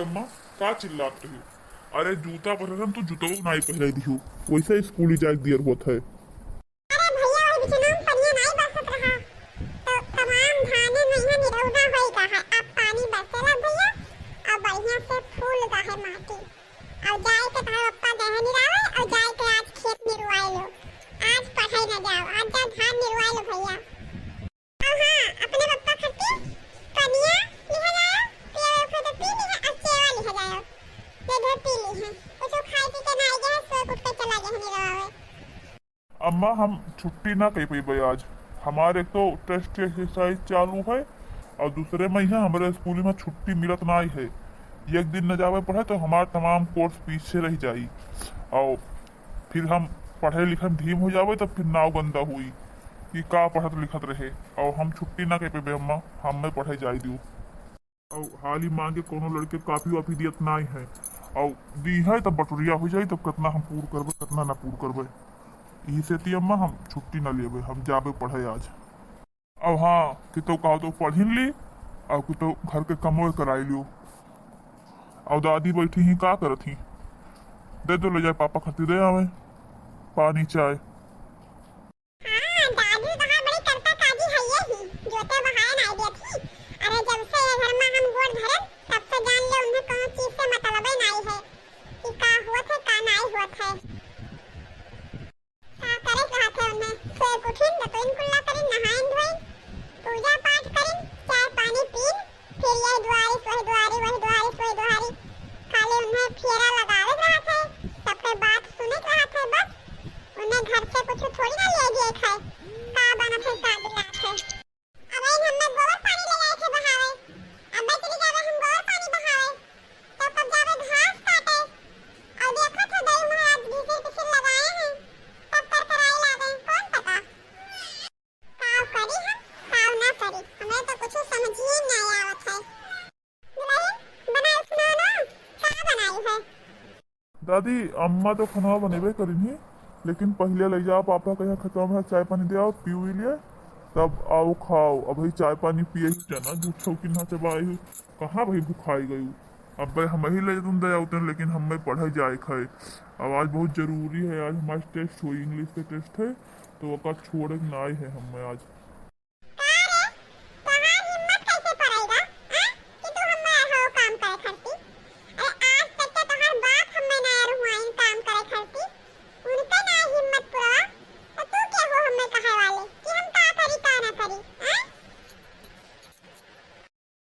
अम्मा का चिल्लात रही हो? अरे जूता पहन तो जूतो नहीं पहले दियो, वैसे स्कूल जाए दियर होत है। अरे भैया वही बिचना पनिया नहीं बरसत रहा तो तमाम धाने नहीं निरौदा होई का है। अब पानी बरसेला भैया और बढ़िया से फूल का है माटी और जाए के तार पप्पा गए निरावे और जाए के आज खेत में रुआए लो। आज पढ़ाई न जाओ, आज जा धान निरवाए लो भैया। और हां अपने पप्पा खट्टी कनिया लिहा जाओ, पिया फिर तो पी लिहा अच्छे वाली लिहा जाओ। ये धर पी ली है कुछ खाई पी के ना आ गया सो कुछ पे चला गया निरवावे। अम्मा हम छुट्टी ना कही पाई आज, हमारे तो टेस्ट एक्सरसाइज चालू है और दूसरे महीने हमारे स्कूल में छुट्टी मिलत ना है। एक दिन न जावे पढ़े तो हमार तमाम कोर्स पीछे रह जाई और फिर हम पढ़े लिखे में धीम हो जावे तो फिर नाव गंदा हुई कि का पढ़त लिखत रहे और हम छुट्टी ना कह पे अम्मा, हमें पढ़े जाई दियो। और हाल ही मांगे कोनो लड़के काफी वाफी दियत ना है और दी है तब बटुरिया हो जाई तब कितना हम पूर करबे कितना ना पूर करबे। यही से ती अम्मा हम छुट्टी ना लेबे, हम जाबे पढ़े आज। अब हाँ कि तो कहो तो पढ़िन ली और कि तो घर के कमोए कराई लियो। और दादी बैठी ही का करत ही, दे दो ले जाए पापा खातिर दे आवे पानी चाय। हां दादी तो बड़ी करता काजी है ये ही जोते बहाए ना आइडिया थी। अरे जब से ये घर में हम गोद भरे तब से जान ले उन्हें कौन चीज से मतलब ही नहीं है कि का हुआ थे का नहीं हुआ थे। का करे कहा थे उन्हें फिर उठिन तो इन कुल्ला करिन नहाइन धोइन पूजा पाठ करिन चाय पानी पीन फिर ये दुआरी वही दुआरी खाली उन्हें फेरा लगावे रहा थे सबके बात सुने रहा थे। बस उन्हें घर से कुछ थोड़ी ना ले दिए खाए का बना थे का दिला थे। अब इन हमने गोबर पानी ले गए थे बहावे, अब चली जावे हम गोबर पानी बहावे तो कब जावे घास काटे और देखो तो दही महाराज भी से लगाए हैं तब कर कराई लागे कौन पता काव करी हम काव ना करी हमें तो कुछ समझ ही नहीं आवत है। दुल्हन बनाई सुना ना का बनाई है? दादी अम्मा तो खाना बनेबे करिन लेकिन पहले ले जाओ पापा कहीं खतवा में चाय पानी दे आओ पी हुई लिए तब आओ खाओ। अब भाई चाय पानी पिए ही जाना झूठ छौकी ना चबाई हुई कहाँ भाई भुखाई गई। अब भाई हम ही ले तुम दे आओ लेकिन हमें पढ़े जाए खाए। अब आज बहुत जरूरी है, आज हमारा टेस्ट हुई इंग्लिश का टेस्ट है तो वो छोड़े ना आए है हमें आज।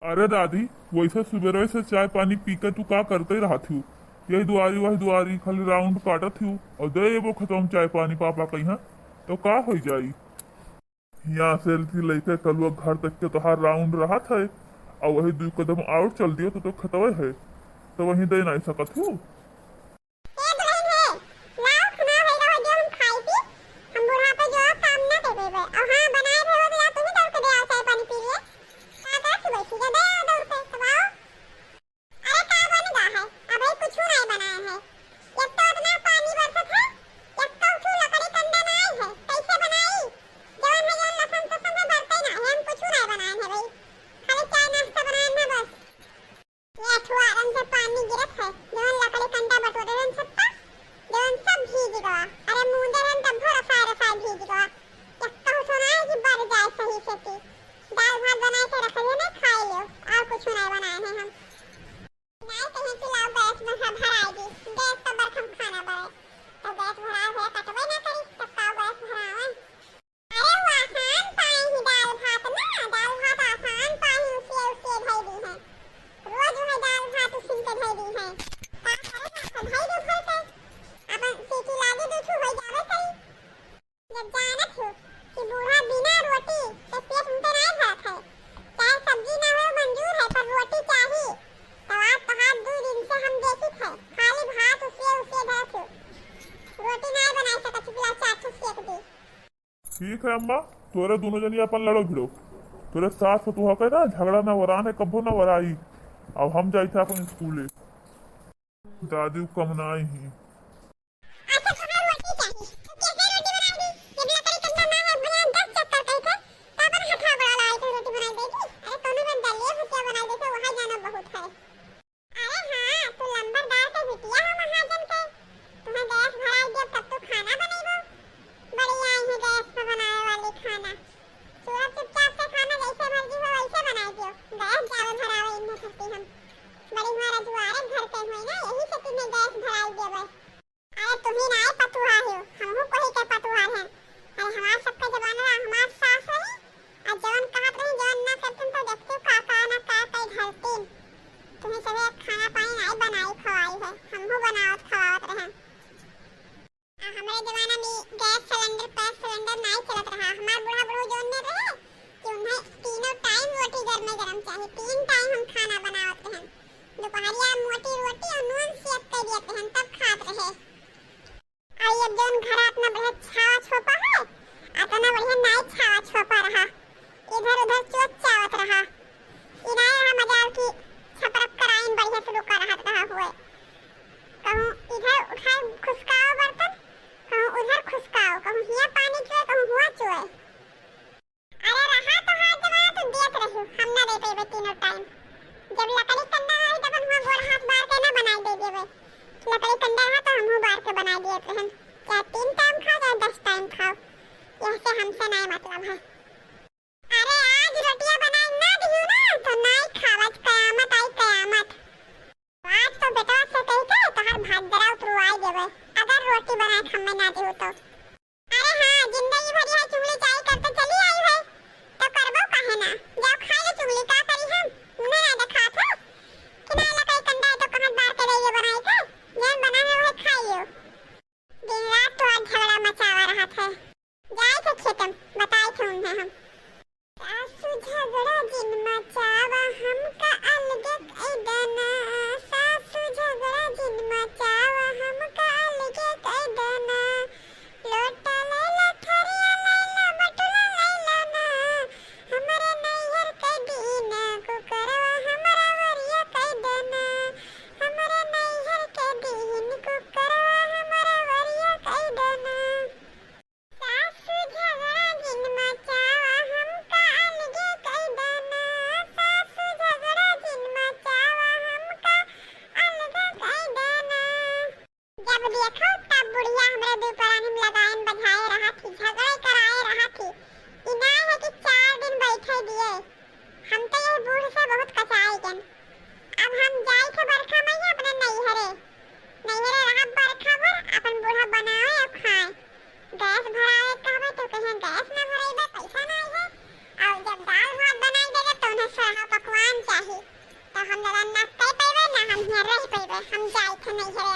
अरे दादी वैसे सुबह से चाय पानी पीकर तू का करते ही रहा थी, यही दुआरी वही दुआरी खाली राउंड काटत थी और दे वो खत्म चाय पानी पापा कहीं तो का हो जाई। यहाँ से लेके कल वो घर तक के तोहार राउंड रहा था और वही 2 कदम आउट चल दियो तो खतवे है तो वही दे नहीं सकत हूँ। ठीक है अम्मा तोरे दोनों जनी अपन लड़ो भिड़ो, तोरे सास तो है ना झगड़ा ना वराने कभो ना वराई। अब हम जाए थे अपन स्कूले दादी कम ना आई ही। अरे बनावत खवावत रहे। हमारे जमाना में गैस सिलेंडर नहीं चलत रहा। हमार बूढ़ा बूढ़ी जोन में रहे कि उन्हें तीनों टाइम रोटी घर में गरम चाहिए, 3 टाइम हम खाना बनावत रहे। दोपहरिया मोटी रोटी और नून सेक कर देते हैं तब खात रहे। और अब जोन घर अपना बढ़िया छावा छोपा है, अपना बढ़िया नहीं छावा छोपा रहा, इधर उधर चोट चावत रहा। इनाय रहा मजाल की छपरक कराइन बढ़िया से रुका रहा हुए। कहूँ इधर उठाए खुसकाओ बर्तन, कहूँ उधर खुसकाओ, कहूँ हिया पानी चुए, कहूँ हुआ चुए। अरे रहा तो हाथ जमा तो देख रही हूँ, हम ना दे पेबे तीनों टाइम। जब लकड़ी कंडा है तब हम हुआ गोड़ हाथ बार के ना बनाई दे देवे। लकड़ी कंडा है तो हम बार के बनाई देते हैं। चाहे 3 टाइम खाओ चाहे 10 टाइम खाओ, यह से हमसे नहीं मतलब है। अरे आज रोटियां बनाई ना दियो ना तो नहीं खावत, कयामत आई कयामत। आज तो बेटा से कही के तोहर भात जरा उतरवाई देवे अगर रोटी बनाए हमें ना दियो तो। अरे हाँ, जिंदगी भर यह चुगली चाय करते चली आई है तो करबो काहे ना। जाओ खाई लो चुगली, का करी हम उन्हें ना देखा था कि नहीं लकड़ी कंडा तो कहत बार के रहिए बनाई के जैन बना है वही खाइयो। दिन रात तो आज झगड़ा मचावा रहा था। जाए थे खेतम बताए थे उन्हें हम। सासु झगड़ा जिन मचावा हमका अलगे कैदना, सासु झगड़ा जिन मचावा हमका अलगे कैदना। लोटा लैला थरिया लैला बटुला लैला ना, हमरे नैहर के दिन कुकरवा हमरा वरिया कैदना, हमरे नैहर के दिन कुकरवा हमरा वरिया कैदना। सासु झगड़ा जिन मचावा हमका अलगे कैदना, सासु झगड़ा जिन मचावा हमका अलगे कैदना। जब देखो तब बुढ़िया हमरे दुपरानी में लगाइन बजाए रहा थी, झगड़े कराए रहा थी। इना है कि 4 दिन बैठे दिए। हम तो ये बूढ़ से बहुत कचाई गन। अब हम जाए थे बरखा में ही अपने नैहरे रहा बरखा भर अपन बूढ़ा बनाए और खाए। गैस भराए कहबे तो कहें गैस ना भराइबे पैसा नहीं है, और जब दाल भात बनाई देबे तो उन्हें सोहा पकवान चाहिए। तो हम लगा ना कह पेबे ना हम यहाँ रह पेबे। हम जाए थे नैहरे